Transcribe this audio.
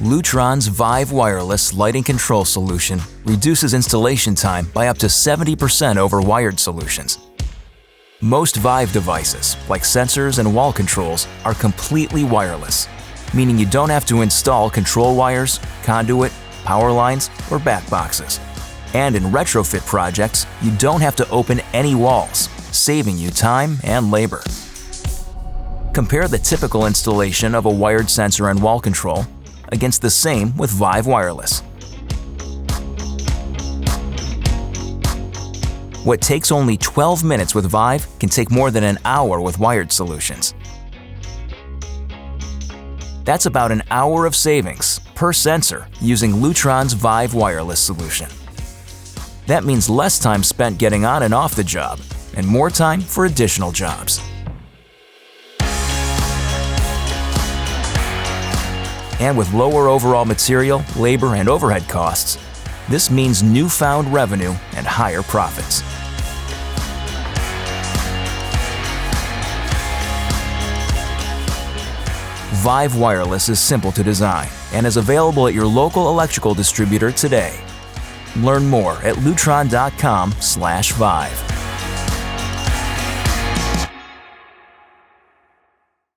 Lutron's Vive wireless lighting control solution reduces installation time by up to 70% over wired solutions. Most Vive devices, like sensors and wall controls, are completely wireless, meaning you don't have to install control wires, conduit, power lines, or backboxes. And in retrofit projects, you don't have to open any walls, saving you time and labor. Compare the typical installation of a wired sensor and wall control against the same with Vive Wireless. What takes only 12 minutes with Vive can take more than an hour with wired solutions. That's about an hour of savings per sensor using Lutron's Vive wireless solution. That means less time spent getting on and off the job, and more time for additional jobs. And with lower overall material, labor, and overhead costs, this means newfound revenue and higher profits. Vive Wireless is simple to design and is available at your local electrical distributor today. Learn more at lutron.com/Vive.